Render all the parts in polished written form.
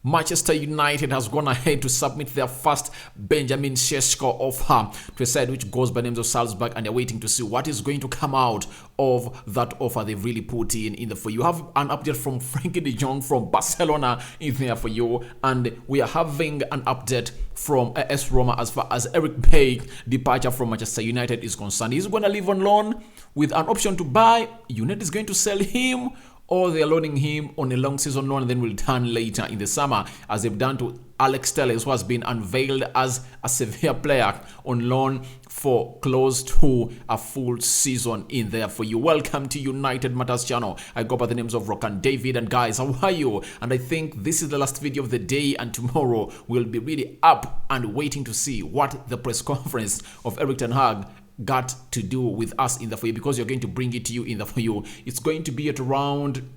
Manchester United has gone ahead to submit their first Benjamin Sesko offer to a side which goes by the name of Salzburg, and they're waiting to see what is going to come out of that offer they've really put in the for you. Have an update from Frankie de Jong from Barcelona in there for you, and we are having an update from AS Roma as far as Eric Bailly's departure from Manchester United is concerned. He's going to leave on loan with an option to buy. United is going to sell him, or they're loaning him on a long season loan and then will return later in the summer, as they've done to Alex Telles, who has been unveiled as a Sevilla player on loan for close to a full season in there for you. Welcome to United Matters channel. I go by the names of Rock and David, and guys, how are you? And I think this is the last video of the day, and tomorrow we'll be really up and waiting to see what the press conference of Erik ten Hag got to do with us in the for you, because you're going to bring it to you in the for you. It's going to be at around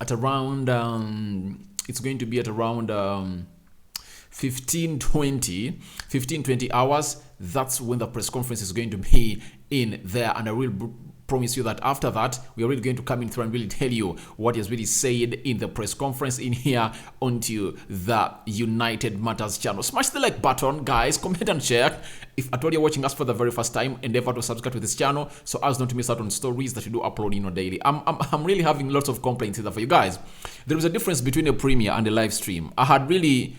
15-20 hours. That's when the press conference is going to be in there, and I will promise you that after that we are really going to come in through and really tell you what is really said in the press conference in here onto the United Matters channel. Smash the like button, guys, comment and share. If at all you're watching us for the very first time, endeavor to subscribe to this channel so as not to miss out on stories that we do upload daily. I'm really having lots of complaints here for you guys. There is a difference between a premiere and a live stream. I had really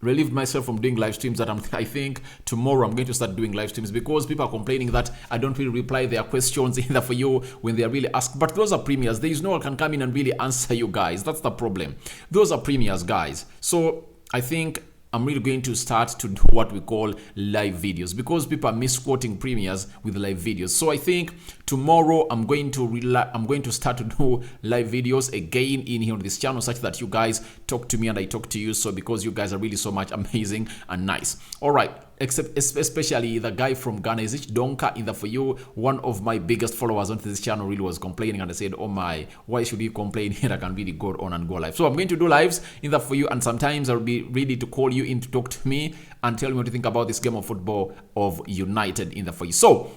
relieved myself from doing live streams, that I think tomorrow I'm going to start doing live streams, because people are complaining that I don't really reply their questions either for you when they are really asked. But those are premieres. There is no one can come in and really answer you guys. That's the problem. Those are premieres, guys. So I think I'm really going to start to do what we call live videos, because people are misquoting premieres with live videos. So I think tomorrow I'm going to start to do live videos again in here on this channel, such that you guys talk to me and I talk to you. So because you guys are really so much amazing and nice. All right. Except especially the guy from Ghana, is it Donka in the for you? One of my biggest followers onto this channel really was complaining, and I said, oh my, why should you complain here? I can really go on and go live. So I'm going to do lives in the for you, and sometimes I'll be ready to call you in to talk to me and tell me what you think about this game of football of United in the for you. So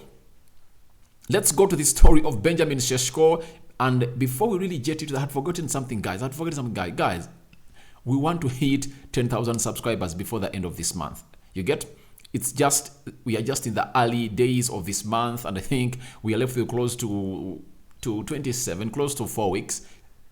let's go to the story of Benjamin Sesko. And before we really get into that, I had forgotten something, guys. Guys, we want to hit 10,000 subscribers before the end of this month. You get? We are just in the early days of this month, and I think we are left with close to 27, close to 4 weeks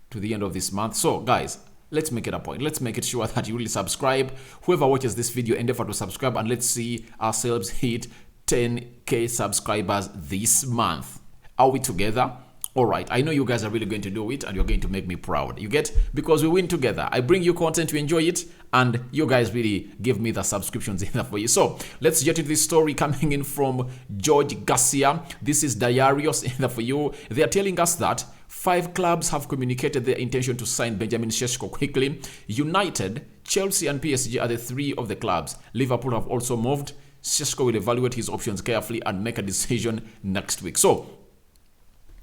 to the end of this month. So guys, let's make it a point. Let's make it sure that you really subscribe. Whoever watches this video, endeavor to subscribe, and let's see ourselves hit 10k subscribers this month. Are we together? All right, I know you guys are really going to do it, and you're going to make me proud. You get? Because we win together. I bring you content, you enjoy it, and you guys really give me the subscriptions in there for you. So let's get into this story coming in from George Garcia. This is Diarios in there for you. They are telling us that 5 clubs have communicated their intention to sign Benjamin Sesko quickly. United, Chelsea, and PSG are the 3 of the clubs. Liverpool have also moved. Sesko will evaluate his options carefully and make a decision next week. So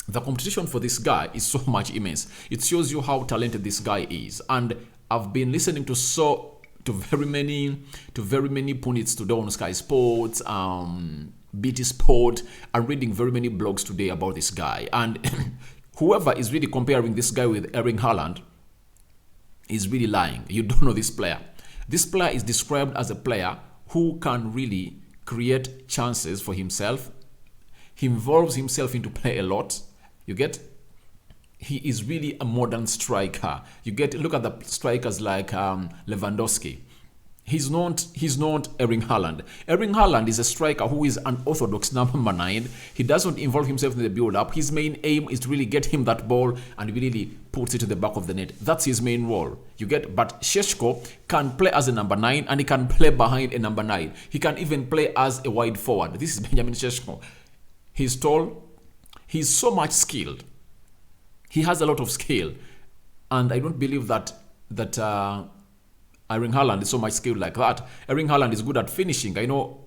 the competition for this guy is so much immense. It shows you how talented this guy is. And I've been listening to very many pundits today on Sky Sports, BT Sport, and reading very many blogs today about this guy. And whoever is really comparing this guy with Erling Haaland is really lying. You don't know this player. This player is described as a player who can really create chances for himself. He involves himself into play a lot. You get? He is really a modern striker. You get? Look at the strikers like Lewandowski. He's not Erling Haaland. Erling Haaland is a striker who is an orthodox number 9. He doesn't involve himself in the build-up. His main aim is to really get him that ball and really puts it to the back of the net. That's his main role. You get? But Sesko can play as a number 9, and he can play behind a number 9. He can even play as a wide forward. This is Benjamin Sesko. He's tall. He's so much skilled. He has a lot of skill, and I don't believe that Erling Haaland is so much skilled like that. Erling Haaland is good at finishing. I know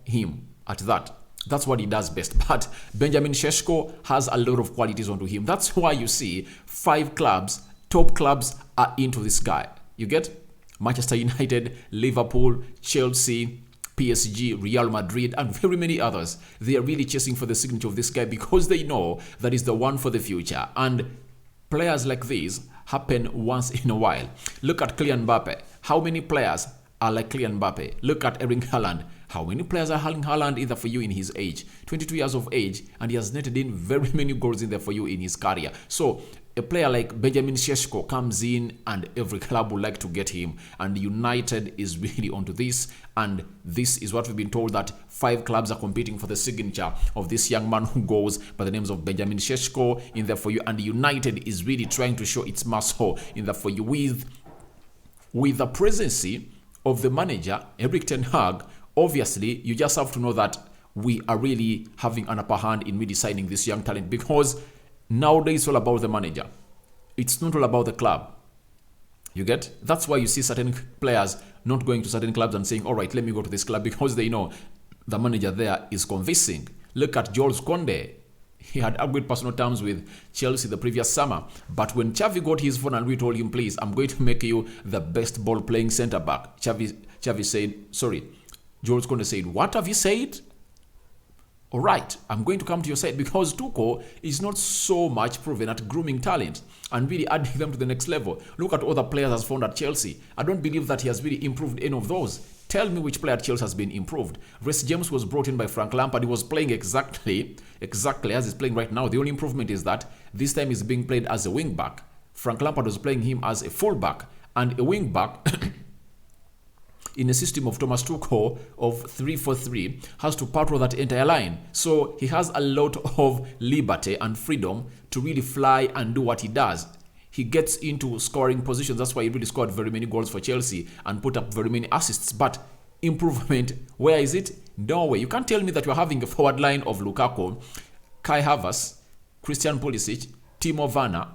him at that. That's what he does best. But Benjamin Sesko has a lot of qualities onto him. That's why you see 5 clubs, top clubs, are into this guy. You get? Manchester United, Liverpool, Chelsea, PSG, Real Madrid, and very many others. They are really chasing for the signature of this guy, because they know that is the one for the future. And players like these happen once in a while. Look at Kylian Mbappe. How many players are like Kylian Mbappe? Look at Erling Haaland. How many players are Erling Haaland in there for you in his age? 22 years of age, and he has netted in very many goals in there for you in his career. So a player like Benjamin Sesko comes in and every club would like to get him, and United is really onto this, and this is what we've been told, that 5 clubs are competing for the signature of this young man who goes by the names of Benjamin Sesko in there for you, and United is really trying to show its muscle in there for you with the presidency of the manager Erik ten Hag. Obviously, you just have to know that we are really having an upper hand in me deciding this young talent, because nowadays it's all about the manager. It's not all about the club. You get? That's why you see certain players not going to certain clubs and saying, all right, let me go to this club, because they know the manager there is convincing. Look at Jules Koundé. He had agreed personal terms with Chelsea the previous summer. But when Xavi got his phone and we told him, please, I'm going to make you the best ball-playing centre-back, Xavi said, sorry. Jules Koundé said, what have you said? All right, I'm going to come to your side, because Tuchel is not so much proven at grooming talent and really adding them to the next level. Look at all the players has found at Chelsea. I don't believe that he has really improved any of those. Tell me which player at Chelsea has been improved. Reece James was brought in by Frank Lampard. He was playing exactly as he's playing right now. The only improvement is that this time he's being played as a wing back. Frank Lampard was playing him as a full back, and a wing back in a system of Thomas Tuchel of 3-4-3 has to patrol that entire line. So he has a lot of liberty and freedom to really fly and do what he does. He gets into scoring positions. That's why he really scored very many goals for Chelsea and put up very many assists. But improvement, where is it? No way. You can't tell me that you're having a forward line of Lukaku, Kai Havertz, Christian Pulisic, Timo Werner,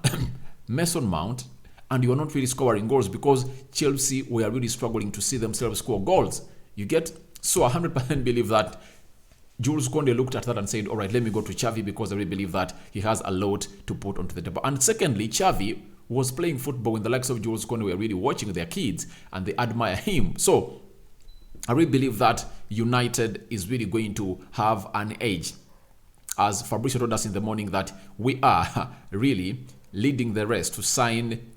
Mason Mount, and you are not really scoring goals, because Chelsea were really struggling to see themselves score goals. You get? So I 100% believe that Jules Koundé looked at that and said, all right, let me go to Xavi, because I really believe that he has a lot to put onto the table. And secondly, Xavi was playing football when the likes of Jules Koundé were really watching their kids and they admire him. So I really believe that United is really going to have an edge. As Fabrizio told us in the morning, that we are really leading the rest to sign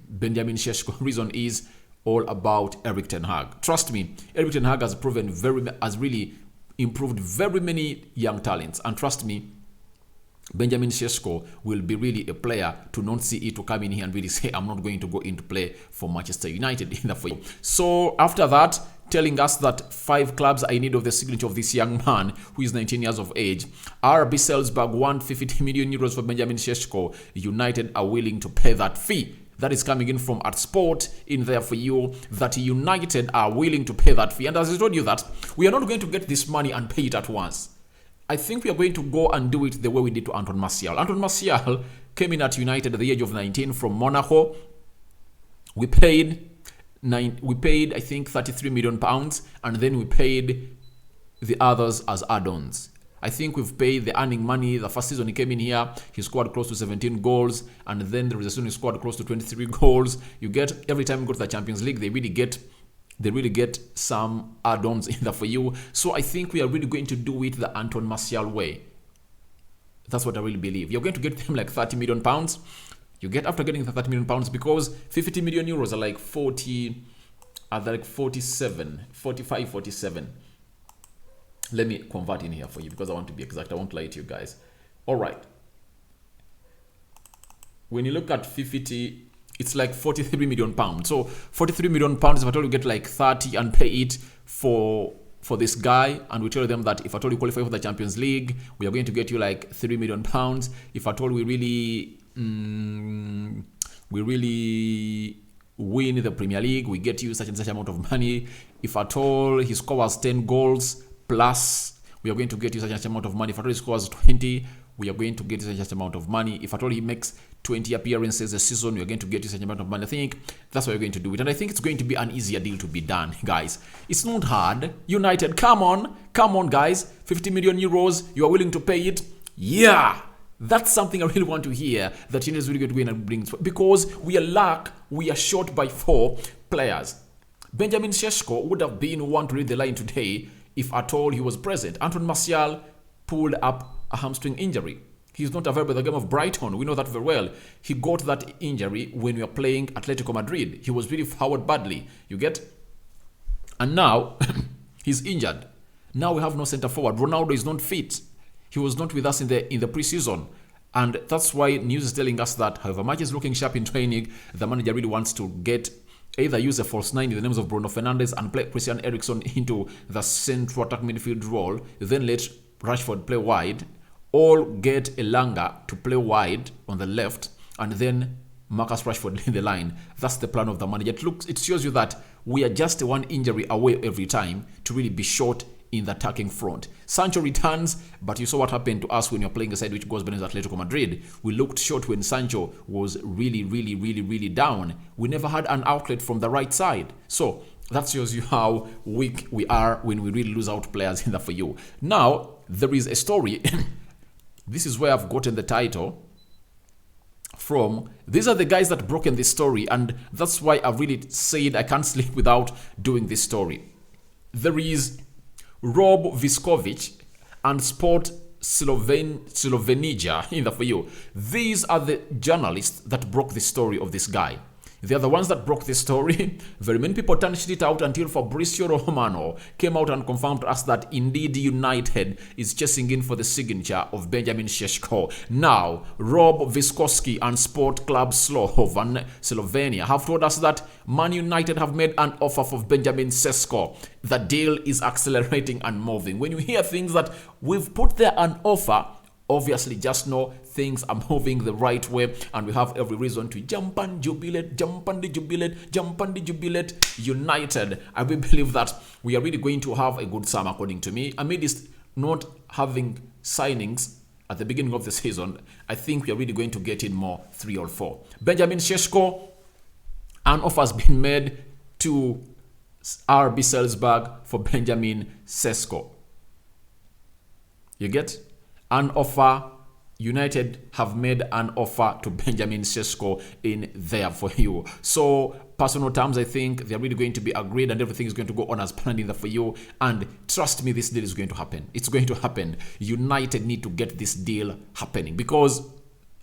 Benjamin Sesko. Reason is all about Erik ten Hag. Trust me, Erik ten Hag has really improved very many young talents, and trust me, Benjamin Sesko will be really a player to not see it to come in here and really say, I'm not going to go in to play for Manchester United in the field. So after that, telling us that 5 clubs are in need of the signature of this young man who is 19 years of age. RB Salzburg want 50 million euros for Benjamin Sesko. United are willing to pay that fee. That is coming in from at Sport in there for you, that United are willing to pay that fee. And as I told you, that we are not going to get this money and pay it at once. I think we are going to go and do it the way we did to Anton Martial. Anton Martial came in at United at the age of 19 from Monaco. We paid I think 33 million pounds, and then we paid the others as add-ons. I think we've paid the earning money. The first season he came in here, he scored close to 17 goals, and then the season he scored close to 23 goals. You get, every time we go to the Champions League, they really get some add-ons in there for you. So I think we are really going to do it the Anton Martial way. That's what I really believe. You're going to get them like 30 million pounds. You get, after getting the 30 million pounds, because 50 million euros are like 47. Let me convert in here for you, because I want to be exact. I won't lie to you guys. All right. When you look at 50, it's like 43 million pounds. So 43 million pounds, if at all you get like 30 and pay it for this guy, and we tell them that if at all you qualify for the Champions League, we are going to get you like 3 million pounds. If at all we really win the Premier League, we get you such and such amount of money. If at all he scores 10 goals plus, we are going to get you such an amount of money. If at all he scores 20, we are going to get you such an amount of money. If at all he makes 20 appearances a season, we are going to get you such an amount of money. I think that's why we're going to do it. And I think it's going to be an easier deal to be done, guys. It's not hard. United, come on, guys. 50 million euros, you are willing to pay it? Yeah. That's something I really want to hear, that United is really going to win and bring, because we are short by 4 players. Benjamin Sesko would have been one to read the line today if at all he was present. Anton Martial pulled up a hamstring injury. He's not available in the game of Brighton. We know that very well. He got that injury when we were playing Atletico Madrid. He was really forward badly. You get? And now, he's injured. Now we have no center forward. Ronaldo is not fit. He was not with us in the preseason. And that's why news is telling us that however much is looking sharp in training, the manager really wants to get either use a false 9 in the names of Bruno Fernandes and play Christian Eriksen into the central attack midfield role, then let Rashford play wide, or get Elanga to play wide on the left, and then Marcus Rashford in the line. That's the plan of the manager. It shows you that we are just one injury away every time to really be short in the attacking front. Sancho returns, but you saw what happened to us when you're playing a side which goes against Atletico Madrid. We looked short when Sancho was really down. We never had an outlet from the right side. So that shows you how weak we are when we really lose out players in the for you. Now, there is a story. This is where I've gotten the title from. These are the guys that broken this story, and that's why I've really said I can't sleep without doing this story. There is Rob Viskovic and Sport Slovenija in the for you. These are the journalists that broke the story of this guy. They are the ones that broke the story. Very many people turned it out until Fabrizio Romano came out and confirmed to us that indeed United is chasing in for the signature of Benjamin Sesko. Now, Rob Viskoski and Sport Club Slovenia have told us that Man United have made an offer for Benjamin Sesko. The deal is accelerating and moving. When you hear things that we've put there an offer, obviously just know things are moving the right way, and we have every reason to jump and jubilate. United, I will believe that we are really going to have a good summer, according to me. Amidst not having signings at the beginning of the season, I think we are really going to get in more 3 or 4. Benjamin Sesko, an offer has been made to RB Salzburg for Benjamin Sesko. You get? An offer. United have made an offer to Benjamin Sesko in there for you. So, personal terms, I think they're really going to be agreed and everything is going to go on as planned in there for you. And trust me, this deal is going to happen. It's going to happen. United need to get this deal happening because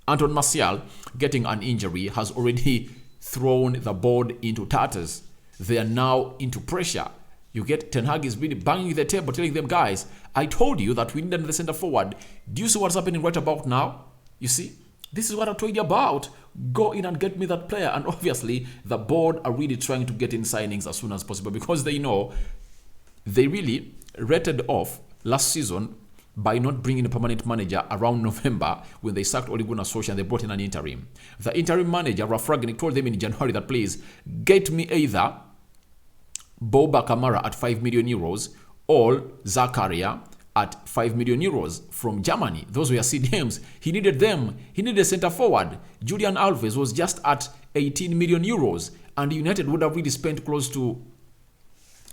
Anton Martial getting an injury has already thrown the board into tatters. They are now into pressure. You get Ten Hag is really banging the table, telling them, guys, I told you that we need another center forward. Do you see what's happening right about now? You see, this is what I told you about. Go in and get me that player. And obviously, the board are really trying to get in signings as soon as possible because they know they really rated off last season by not bringing a permanent manager around November when they sacked Ole Gunnar Solskjaer and they brought in an interim. The interim manager, Ralf Rangnick, told them in January that please get me either Boba Kamara at 5 million euros or Zakaria at 5 million euros from Germany. Those were CDMs. He needed them. He needed a center forward. Julian Alves was just at 18 million euros and United would have really spent close to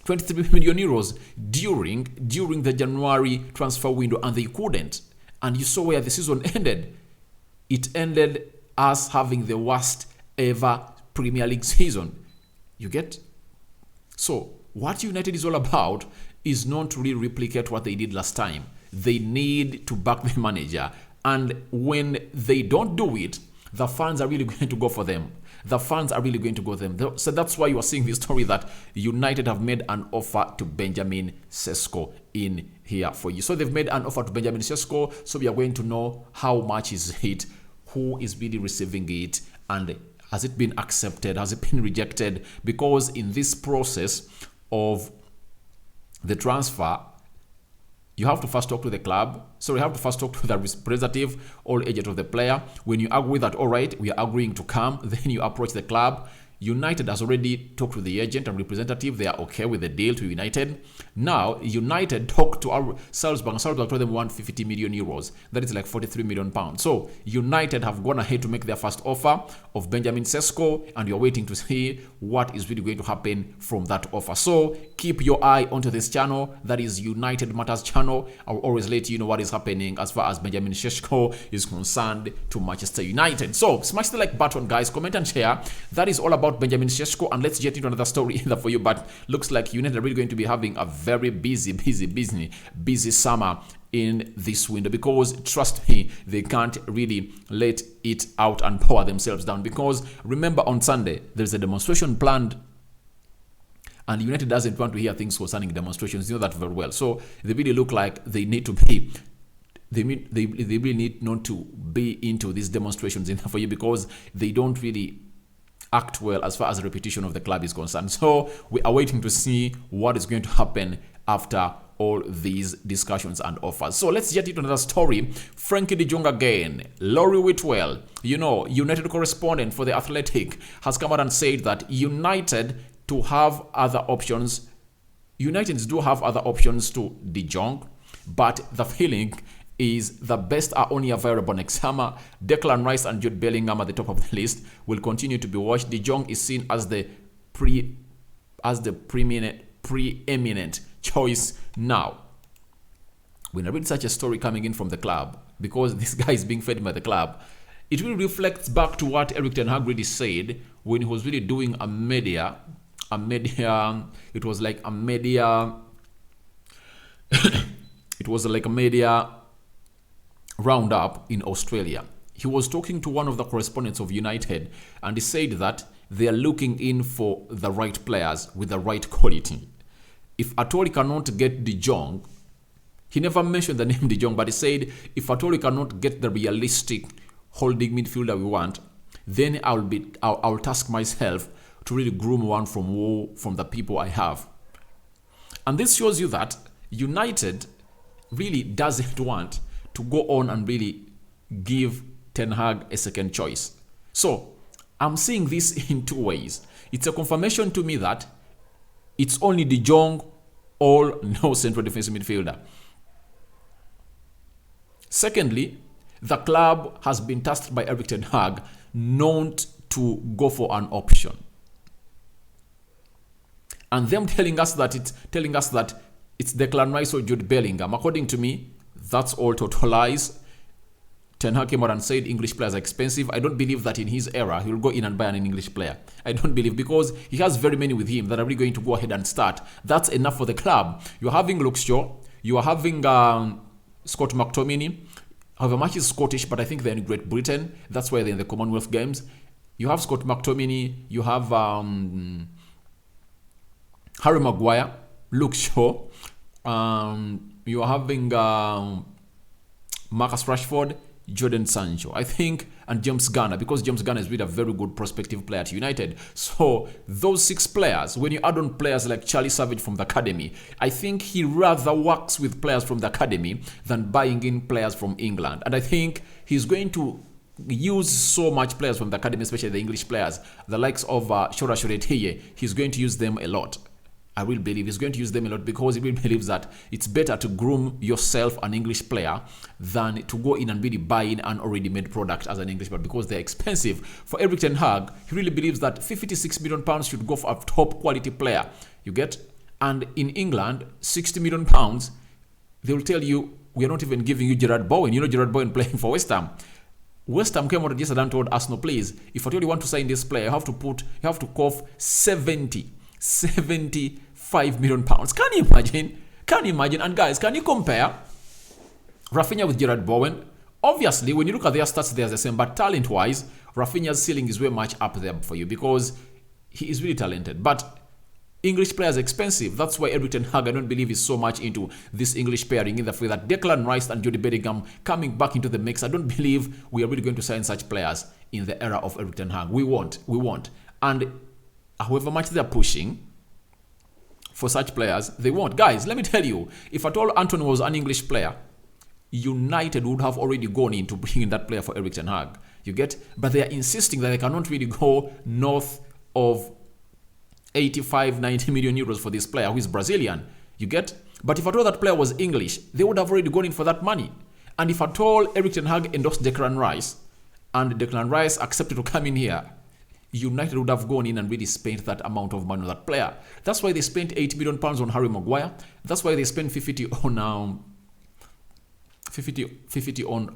23 million euros during the January transfer window and they couldn't. And you saw where the season ended. It ended us having the worst ever Premier League season. You get? So, what United is all about is not to really replicate what they did last time. They need to back the manager. And when they don't do it, the fans are really going to go for them. The fans are really going to go for them. So that's why you are seeing this story that United have made an offer to Benjamin Sesko in here for you. So they've made an offer to Benjamin Sesko. So we are going to know how much is it, who is really receiving it, and has it been accepted? Has it been rejected? Because in this process of the transfer, you have to first talk to the club. So you have to first talk to the representative or agent of the player. When you agree that, all right, we are agreeing to come, then you approach the club. United has already talked to the agent and representative. They are okay with the deal to United. Now, United talked to our Salzburg. Salzburg told them 150 million euros. That is like 43 million pounds. So, United have gone ahead to make their first offer of Benjamin Sesko, and you're waiting to see what is really going to happen from that offer. So, keep your eye onto this channel. That is United Matters channel. I will always let you know what is happening as far as Benjamin Sesko is concerned to Manchester United. So, smash the like button, guys. Comment and share. That is all about about Benjamin Sesko, and let's get into another story either for you. But looks like United are really going to be having a very busy summer in this window, because trust me, they can't really let it out and power themselves down. Because remember, on Sunday there's a demonstration planned, and United doesn't want to hear things concerning demonstrations. You know that very well. So they really look like they need to be. They really need not to be into these demonstrations enough for you, because they don't really act well as far as the reputation of the club is concerned. So we are waiting to see what is going to happen after all these discussions and offers. So let's get into another story. Frankie de Jong again. Laurie Whitwell, United correspondent for The Athletic, has come out and said that United do have other options to de Jong, but the feeling is the best are only available next summer. Declan Rice and Jude Bellingham at the top of the list will continue to be watched. De Jong is seen as the preeminent choice now. When I read such a story coming in from the club, because this guy is being fed by the club, it really reflects back to what Erik ten Hag really said when he was really doing a media roundup in Australia. He was talking to one of the correspondents of United, and he said that they are looking in for the right players with the right quality. If at all he cannot get De Jong, he never mentioned the name De Jong, but he said if at all he cannot get the realistic holding midfielder we want, then I'll task myself to really groom one from the people I have. And this shows you that United really doesn't want to go on and really give Ten Hag a second choice. So I'm seeing this in two ways. It's a confirmation to me that it's only De Jong or no central defensive midfielder. Secondly, the club has been tasked by Erik ten Hag not to go for an option. And them telling us that it's Declan Rice or Jude Bellingham. According to me, that's all total lies. Ten Hag came out and said English players are expensive. I don't believe that in his era he will go in and buy an English player. I don't believe, because he has very many with him that are really going to go ahead and start. That's enough for the club. You're having Luke Shaw. You are having Scott McTominay. However, much is Scottish, but I think they're in Great Britain. That's why they're in the Commonwealth Games. You have Scott McTominay. You have Harry Maguire, Luke Shaw. You are having Marcus Rashford, Jordan Sancho, I think, and James Garner, because James Garner is really a very good prospective player to United. So those 6 players, when you add on players like Charlie Savage from the academy, I think he rather works with players from the academy than buying in players from England. And I think he's going to use so much players from the academy, especially the English players, the likes of Shora Shoreteye. He's going to use them a lot. I will believe he's going to use them a lot, because he will believes that it's better to groom yourself an English player than to go in and really buy in an already made product as an English player, because they're expensive. For Erik ten Hag, he really believes that £56 million should go for a top quality player. You get? And in England, £60 million, they will tell you, we are not even giving you Gerard Bowen. You know Gerard Bowen playing for West Ham. West Ham came out yesterday and told Arsenal, please, if at all you want to sign this player, you have to cough 75 million pounds. Can you imagine? And guys, can you compare Rafinha with Gerard Bowen? Obviously, when you look at their stats, they're the same, but talent-wise, Rafinha's ceiling is very much up there for you, because he is really talented. But English players are expensive. That's why Erik ten Hag, I don't believe, is so much into this English pairing, in the way that Declan Rice and Jude Bellingham coming back into the mix. I don't believe we are really going to sign such players in the era of Erik ten Hag. We won't. And however much they're pushing for such players, they won't. Guys, let me tell you, if at all Anthony was an English player, United would have already gone in to bring in that player for Erik ten Hag. You get? But they are insisting that they cannot really go north of 85-90 million euros for this player who is Brazilian. You get? But if at all that player was English, they would have already gone in for that money. And if at all Erik ten Hag endorsed Declan Rice, and Declan Rice accepted to come in here, United would have gone in and really spent that amount of money on that player. That's why they spent £80 million on Harry Maguire. That's why they spent 50 on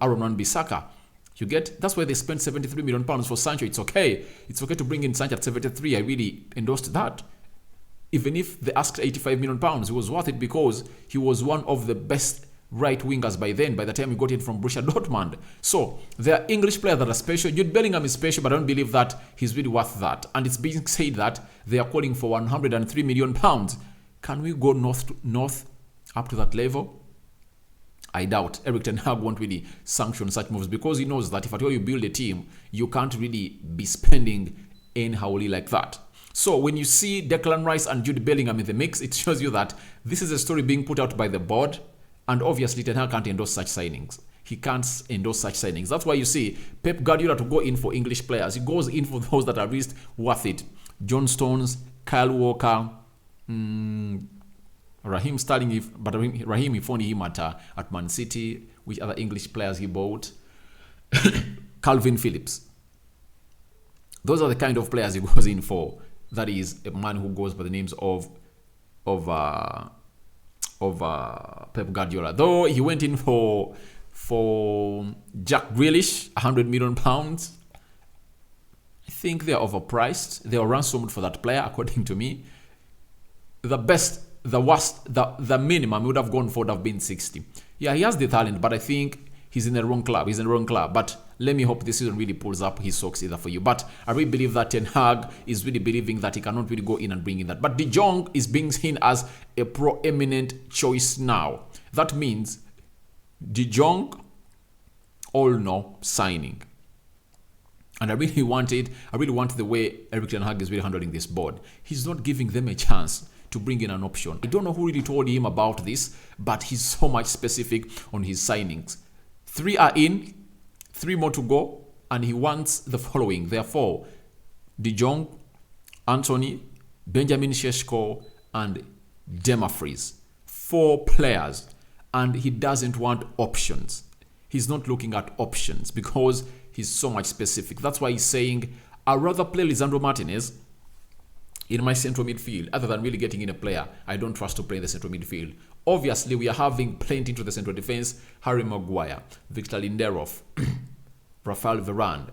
Aaron Wan-Bissaka. You get? That's why they spent 73 million pounds for Sancho. It's okay. It's okay to bring in Sancho at 73. I really endorsed that. Even if they asked 85 million pounds, it was worth it because he was one of the best right wingers by then, by the time he got in from Borussia Dortmund. So there are English players that are special. Jude Bellingham is special, but I don't believe that he's really worth that. And it's being said that they are calling for 103 million pounds. Can we go north up to that level? I doubt. Erik ten Hag won't really sanction such moves because he knows that if at all you build a team, you can't really be spending anyhowly like that. So when you see Declan Rice and Jude Bellingham in the mix, it shows you that this is a story being put out by the board, and obviously Ten Hag can't endorse such signings. He can't endorse such signings. That's why you see Pep Guardiola to go in for English players. He goes in for those that are at least worth it. John Stones, Kyle Walker, Raheem Sterling, but Raheem, if only him at Man City. Which other English players he bought? Calvin Phillips. Those are the kind of players he goes in for. That is a man who goes by the names of Pep Guardiola. Though he went in for Jack Grealish, 100 million pounds. I think they are overpriced. They are ransomed for that player, according to me. The best, the worst, the minimum would have gone for would have been 60. Yeah, he has the talent, but I think he's in the wrong club. He's in the wrong club. But let me hope this season really pulls up his socks either for you. But I really believe that Ten Hag is really believing that he cannot really go in and bring in that. But De Jong is being seen as a prominent choice now. That means De Jong, all no signing. And I really want the way Erik ten Hag is really handling this board. He's not giving them a chance to bring in an option. I don't know who really told him about this, but he's so much specific on his signings. 3 are in, 3 more to go, and he wants the following. Therefore, De Jong, Anthony, Benjamin Sesko, and Dumfries. 4 players, and he doesn't want options. He's not looking at options because he's so much specific. That's why he's saying, I'd rather play Lisandro Martinez in my central midfield, other than really getting in a player I don't trust to play in the central midfield. Obviously, we are having plenty into the central defense. Harry Maguire, Victor Lindelof, Rafael Varane,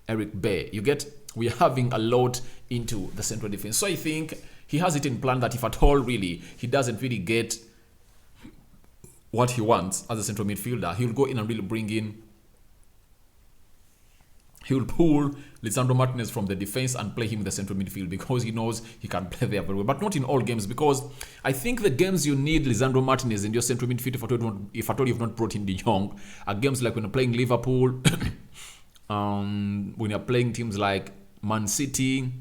Eric Bailly. You get? We are having a lot into the central defense. So I think he has it in plan that if at all really he doesn't really get what he wants as a central midfielder, he'll go in and really bring in. He will pull Lisandro Martinez from the defense and play him in the central midfield because he knows he can play there very well. But not in all games, because I think the games you need Lisandro Martinez in your central midfield, if at all you've not brought in De Jong, are games like when you're playing Liverpool, when you're playing teams like Man City,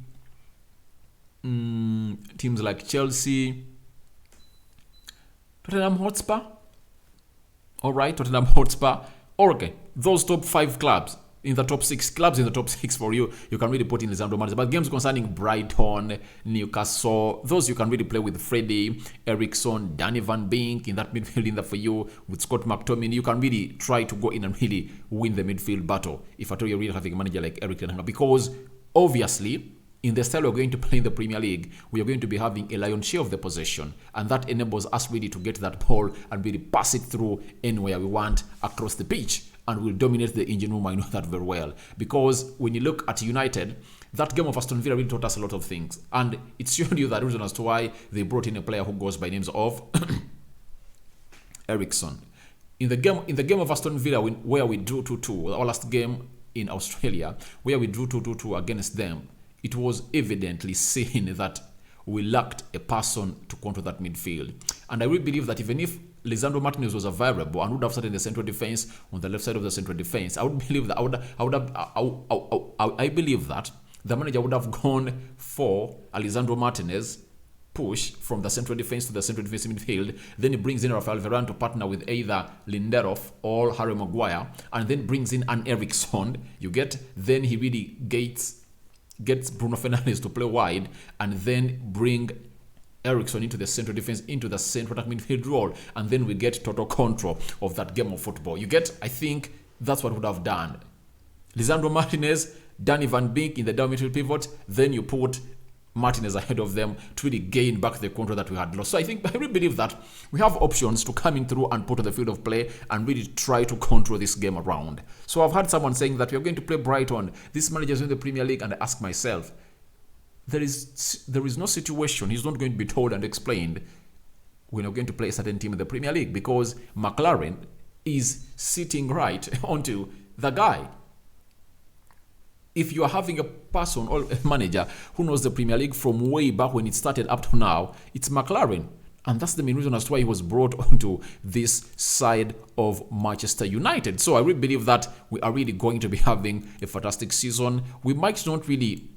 teams like Chelsea, Tottenham Hotspur. Alright, Tottenham Hotspur. Okay, those top 5 clubs. In the top 6 clubs, in the top 6 for you, you can really put in Lisandro Martinez. But games concerning Brighton, Newcastle, those you can really play with Freddie, Eriksson, Danny Van Beek in that midfield in there for you, with Scott McTominay. You can really try to go in and really win the midfield battle if at all you're really having a manager like Erik ten Hag. Because obviously, in the style we're going to play in the Premier League, we are going to be having a lion's share of the possession. And that enables us really to get that ball and really pass it through anywhere we want across the pitch. And will dominate the engine room. I know that very well. Because when you look at United, that game of Aston Villa really taught us a lot of things. And it showed you the reason as to why they brought in a player who goes by names of Eriksson. In the game of Aston Villa, where we drew 2-2, our last game in Australia, where we drew 2-2 against them, it was evidently seen that we lacked a person to control that midfield. And I really believe that even if Lisandro Martinez was available and would have started in the central defense on the left side of the central defense, I believe that the manager would have gone for a Lisandro Martinez push from the central defense to the central defensive midfield. Then he brings in Rafael Varane to partner with either Lindelof or Harry Maguire, and then brings in an Eriksson. You get? Then he really gets Bruno Fernandes to play wide, and then bring Eriksson into the central defense, into the central attack midfield role, and then we get total control of that game of football. You get? I think that's what would have done. Lisandro Martinez, Danny Van Beek in the down midfield pivot, then you put Martinez ahead of them to really gain back the control that we had lost. So I really believe that we have options to come in through and put on the field of play and really try to control this game around. So I've heard someone saying that we are going to play Brighton. This manager is in the Premier League, and I ask myself, there is no situation he's not going to be told and explained when you're going to play a certain team in the Premier League, because McLaren is sitting right onto the guy. If you are having a person or a manager who knows the Premier League from way back when it started up to now, it's McLaren. And that's the main reason as to why he was brought onto this side of Manchester United. So I really believe that we are really going to be having a fantastic season. We might not really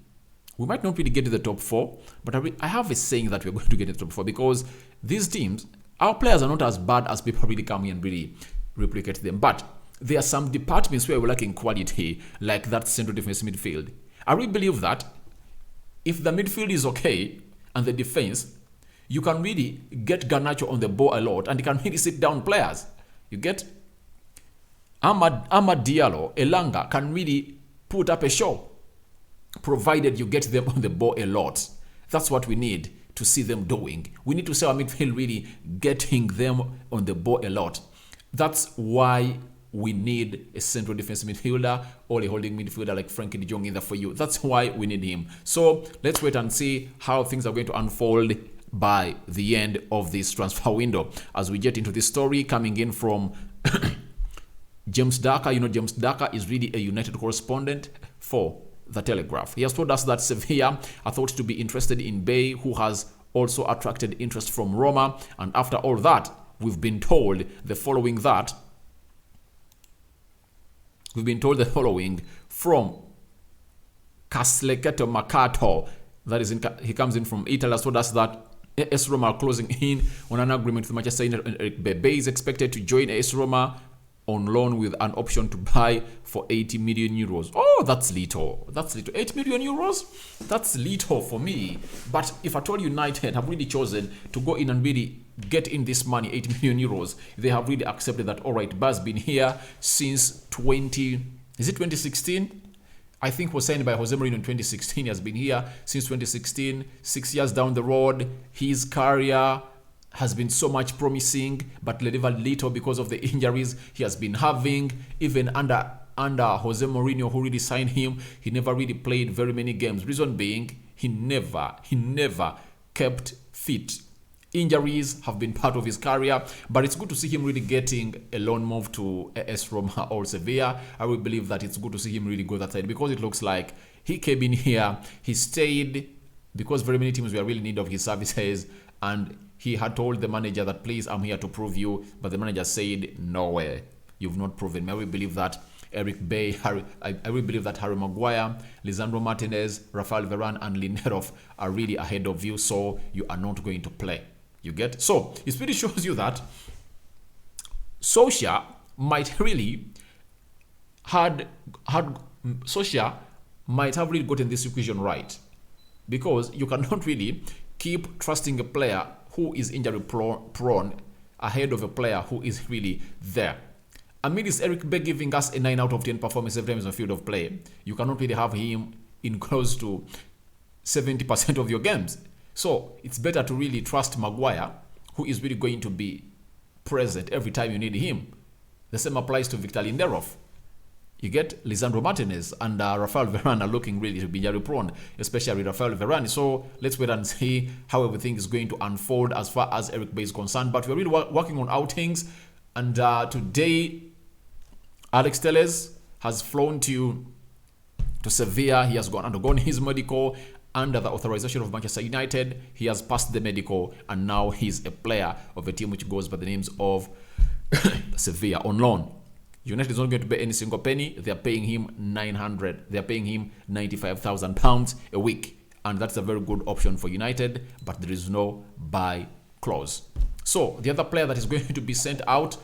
get to the top 4, but I have a saying that we're going to get to the top 4 because these teams, our players are not as bad as people really come here and really replicate them. But there are some departments where we're lacking quality, like that central defense midfield. I really believe that if the midfield is okay and the defense, you can really get Garnacho on the ball a lot and you can really sit down players. You get Amad Diallo, Elanga can really put up a show, provided you get them on the ball a lot. That's what we need to see them doing. We need to see our midfield really getting them on the ball a lot. That's why we need a central defense midfielder or a holding midfielder like Frankie de Jong in there for you. That's why we need him. So let's wait and see how things are going to unfold by the end of this transfer window. As we get into this story coming in from James Daka. James Daka is really a United correspondent for The Telegraph. He has told us that Sevilla are thought to be interested in Bay, who has also attracted interest from Roma. And after all that, we've been told the following from Caslecato Mercato. That is, he comes in from Italy. Has told us that AS Roma are closing in on an agreement with Manchester United. Bay is expected to join AS Roma on loan with an option to buy for 80 million euros. Oh, that's little. 8 million euros? That's little for me. But if at all United have really chosen to go in and really get in this money, 80 million euros, they have really accepted that, all right, Baz been here since 2016? I think was signed by Jose Mourinho in 2016. He has been here since 2016. 6 years down the road, his career has been so much promising, but delivered little because of the injuries he has been having. Even under Jose Mourinho, who really signed him, he never really played very many games. Reason being, he never kept fit. Injuries have been part of his career, but it's good to see him really getting a loan move to AS Roma or Sevilla. I will believe that it's good to see him really go that side, because it looks like he came in here, he stayed because very many teams were really in need of his services, and he had told the manager that, please, I'm here to prove you, but the manager said, no way, you've not proven me. I will believe that Eric Bay, I will believe that Harry Maguire, Lisandro Martinez, Rafael Varane and Lindelof are really ahead of you, so you are not going to play. You get? So it really shows you that Solskjaer might really Solskjaer might have really gotten this equation right, because you cannot really keep trusting a player who is injury prone ahead of a player who is really there. Amid this Eric Bay giving us a 9 out of 10 performance every time in the field of play, you cannot really have him in close to 70% of your games. So it's better to really trust Maguire, who is really going to be present every time you need him. The same applies to Victor Lindelof. You get Lisandro Martinez and Rafael Varane are looking really to be injury prone, especially Rafael Varane. So let's wait and see how everything is going to unfold as far as Eric Bay is concerned. But we're really working on outings. And today, Alex Telles has flown to Sevilla. He has undergone his medical under the authorization of Manchester United. He has passed the medical, and now he's a player of a team which goes by the names of Sevilla on loan. United is not going to pay any single penny. They are paying him £95,000 a week, and that's a very good option for United. But there is no buy clause. So the other player that is going to be sent out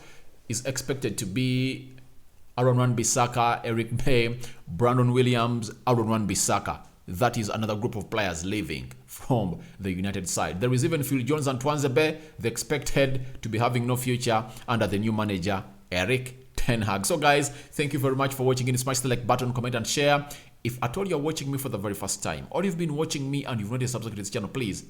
is expected to be Aaron Wan-Bissaka, Eric Bay, Brandon Williams, Aaron Wan-Bissaka. That is another group of players leaving from the United side. There is even Phil Jones and Twanzebe. They're expected to be having no future under the new manager, Eric Ten Hag. So guys, thank you very much for watching. Smash the like button, comment and share. If at all you're watching me for the very first time, or you've been watching me and you've not yet subscribed to this channel, please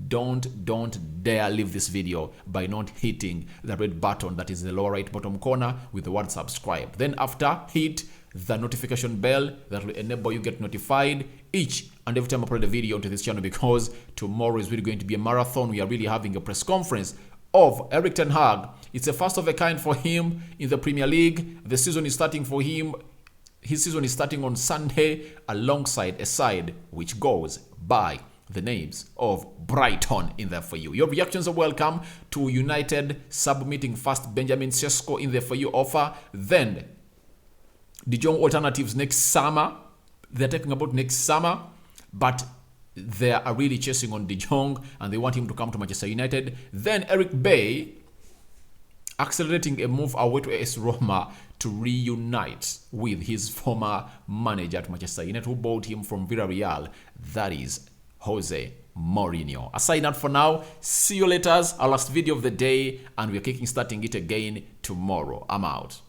don't dare leave this video by not hitting the red button that is in the lower right bottom corner with the word subscribe. Then after, hit the notification bell that will enable you get notified each and every time I upload a video onto this channel, because tomorrow is really going to be a marathon. We are really having a press conference of Erik ten Hag. It's a first of a kind for him in the Premier League. The season is starting for him. His season is starting on Sunday alongside a side which goes by the names of Brighton in there for you. Your reactions are welcome to United submitting first Benjamin Sesko in there for you offer. Then the Jong alternatives next summer. They're talking about next summer, but they are really chasing on De Jong and they want him to come to Manchester United. Then Eric Bay accelerating a move away to AS Roma to reunite with his former manager at Manchester United, who bought him from Villarreal. That is Jose Mourinho. Aside that for now, see you later. Our last video of the day, and we're starting it again tomorrow. I'm out.